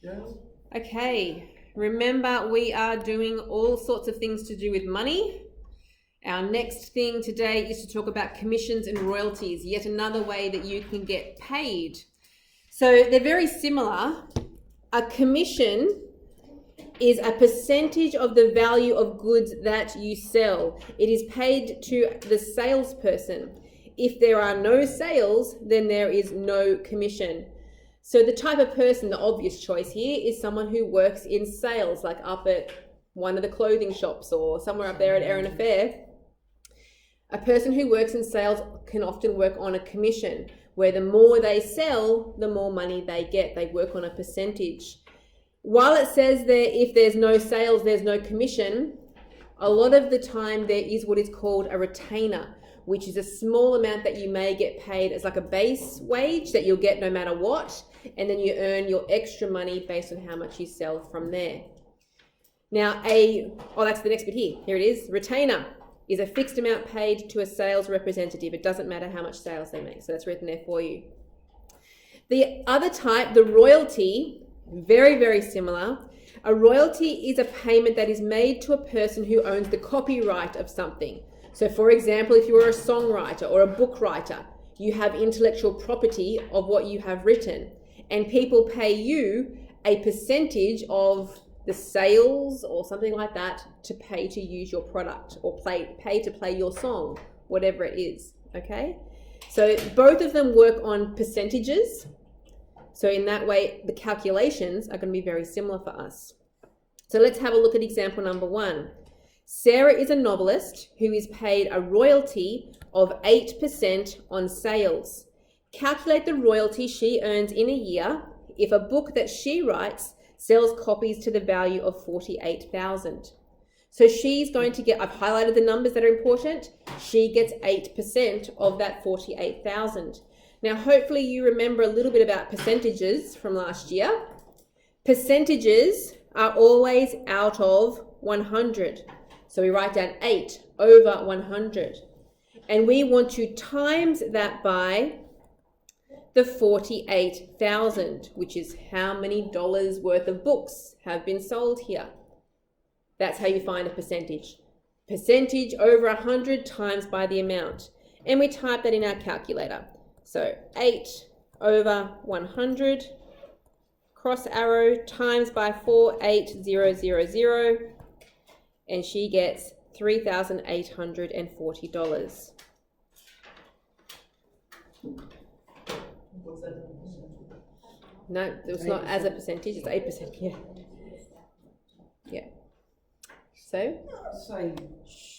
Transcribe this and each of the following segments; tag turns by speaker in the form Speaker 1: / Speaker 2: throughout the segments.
Speaker 1: Yeah.
Speaker 2: Okay, remember we are doing all sorts of things to do with money. Our next thing today is to talk about commissions and royalties, yet another way that you can get paid. So they're very similar. A commission is a percentage of the value of goods that you sell. It is paid to the salesperson. If there are no sales, then there is no commission. So the type of person, the obvious choice here, is someone who works in sales, like up at one of the clothing shops or somewhere up there at Erin Affair. A person who works in sales can often work on a commission, where the more they sell, the more money they get. They work on a percentage. While it says there, if there's no sales, there's no commission, a lot of the time there is what is called a retainer, which is a small amount that you may get paid as like a base wage that you'll get no matter what, and then you earn your extra money based on how much you sell from there. Now, that's the next bit here. Here it is. Retainer is a fixed amount paid to a sales representative. It doesn't matter how much sales they make. So that's written there for you. The other type, the royalty, very, very similar. A royalty is a payment that is made to a person who owns the copyright of something. So for example, if you are a songwriter or a book writer, you have intellectual property of what you have written, and people pay you a percentage of the sales or something like that to pay to use your product or pay to play your song, whatever it is, okay? So both of them work on percentages. So in that way, the calculations are going to be very similar for us. So let's have a look at example number 1. Sarah is a novelist who is paid a royalty of 8% on sales. Calculate the royalty she earns in a year if a book that she writes sells copies to the value of $48,000. So she's going to get, I've highlighted the numbers that are important. She gets 8% of that $48,000. Now, hopefully you remember a little bit about percentages from last year. Percentages are always out of 100. So we write down 8 over 100. And we want to times that by the 48,000, which is how many dollars worth of books have been sold here. That's how you find a percentage. Percentage over 100 times by the amount. And we type that in our calculator. So 8 over 100, cross arrow, times by 48000, and she gets $3,840. No, it was not as a percentage, it's 8%, yeah. Yeah. So,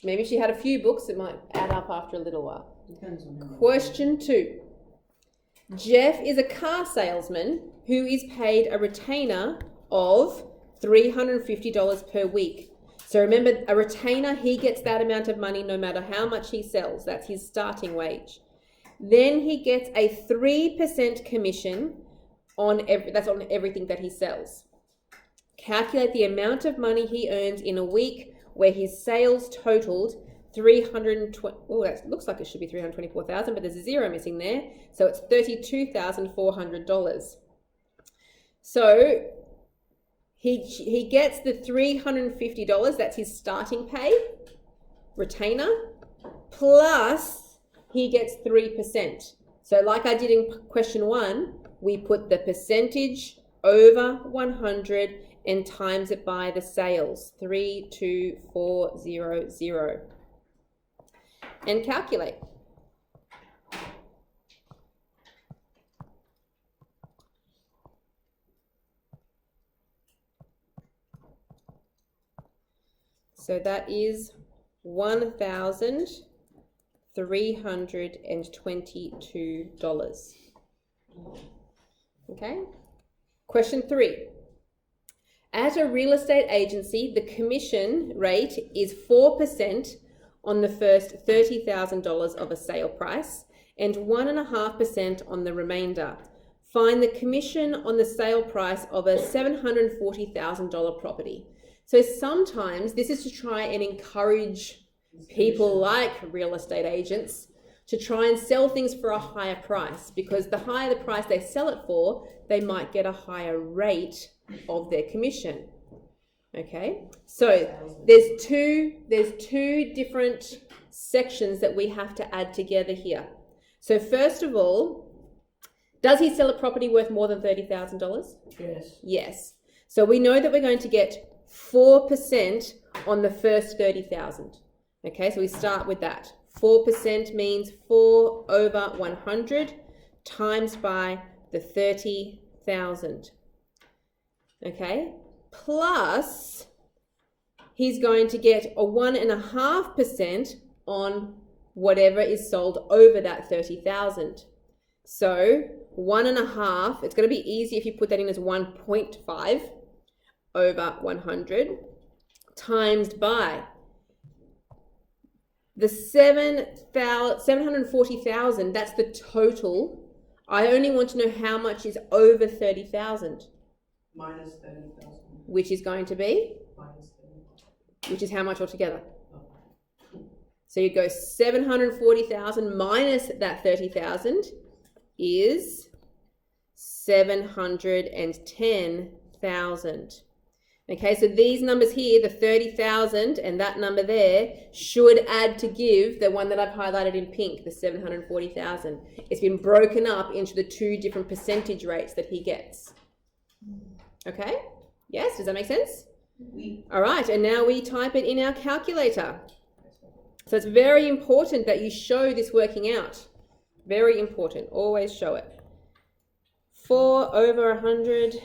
Speaker 2: maybe she had a few books, it might add up after a little while. Question 2. Jeff is a car salesman who is paid a retainer of $350 per week. So remember, a retainer, he gets that amount of money no matter how much he sells. That's his starting wage. Then he gets a 3% commission on everything that he sells. Calculate the amount of money he earns in a week where his sales totaled 320. Oh, that looks like it should be 324,000, but there's a zero missing there. So it's $32,400. So he gets the $350. That's his starting pay, retainer, plus he gets 3%. So like I did in question 1, we put the percentage over 100 and times it by the sales, 32400, and calculate. So that is $1,322. Okay. Question 3. At a real estate agency, the commission rate is 4% on the first $30,000 of a sale price and 1.5% on the remainder. Find the commission on the sale price of a $740,000 property. So sometimes this is to try and encourage people like real estate agents to try and sell things for a higher price, because the higher the price they sell it for, they might get a higher rate of their commission. Okay, so there's two different sections that we have to add together here. So first of all, does he sell a property worth more than $30,000?
Speaker 1: Yes.
Speaker 2: Yes. So we know that we're going to get 4% on the first 30,000. Okay, so we start with that. 4% means 4 over 100 times by the 30,000. Okay, plus he's going to get a 1.5% on whatever is sold over that 30,000. So 1.5, it's going to be easy if you put that in as 1.5 over 100 times by the 740,000. That's the total. I only want to know how much is over 30,000.
Speaker 1: Minus 30,000.
Speaker 2: Which is going to be?
Speaker 1: Minus 30,000.
Speaker 2: Which is how much altogether? So you go 740,000 minus that 30,000 is 710,000. Okay, so these numbers here, the 30,000 and that number there, should add to give the one that I've highlighted in pink, the 740,000. It's been broken up into the two different percentage rates that he gets. Okay, yes, does that make sense? All right, and now we type it in our calculator. So it's very important that you show this working out. Very important, always show it. 4 over 100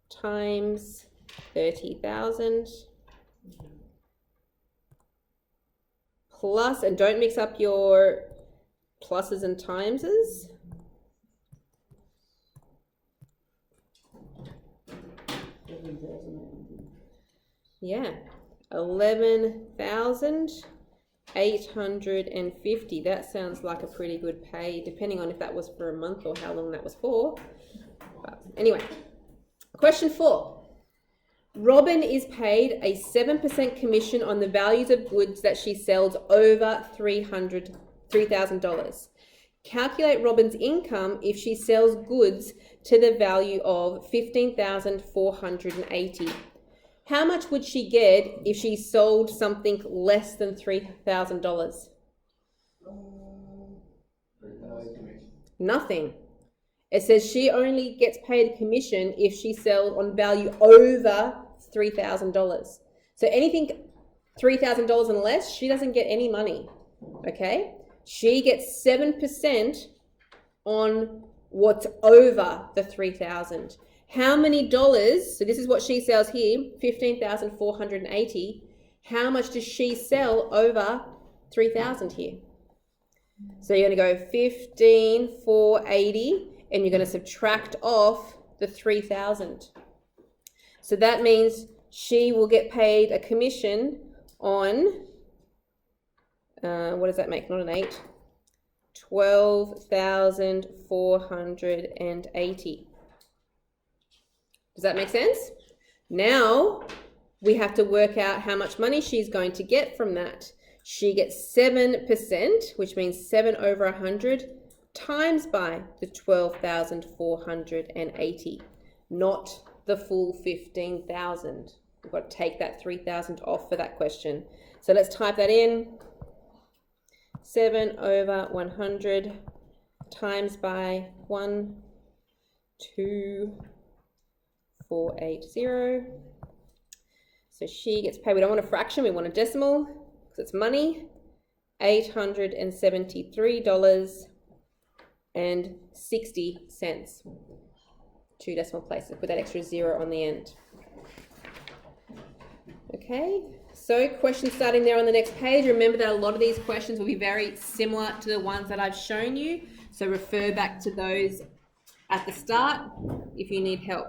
Speaker 2: times 30,000 plus, and don't mix up your pluses and timeses. Yeah, 11,850. That sounds like a pretty good pay, depending on if that was for a month or how long that was for. But anyway, question 4. Robin is paid a 7% commission on the values of goods that she sells over $3,000. Calculate Robin's income if she sells goods to the value of $15,480. How much would she get if she sold something less than $3,000? Nothing. It says she only gets paid a commission if she sells on value over $3,000. So anything $3,000 and less, she doesn't get any money. Okay? She gets 7% on what's over the $3,000. How many dollars? So this is what she sells here, $15,480. How much does she sell over $3,000 here? So you're going to go $15,480, and you're going to subtract off the $3,000. So that means she will get paid a commission on, what does that make? Not an 8. $12,480. Does that make sense? Now we have to work out how much money she's going to get from that. She gets 7%, which means 7 over 100, times by the 12,480, not the full 15,000. We've got to take that 3,000 off for that question. So let's type that in. 7 over 100 times by 1,2,480. So she gets paid. We don't want a fraction, we want a decimal because it's money. $873.60. 2 decimal places. Put that extra 0 on the end. Okay, so questions starting there on the next page. Remember that a lot of these questions will be very similar to the ones that I've shown you. So refer back to those at the start if you need help.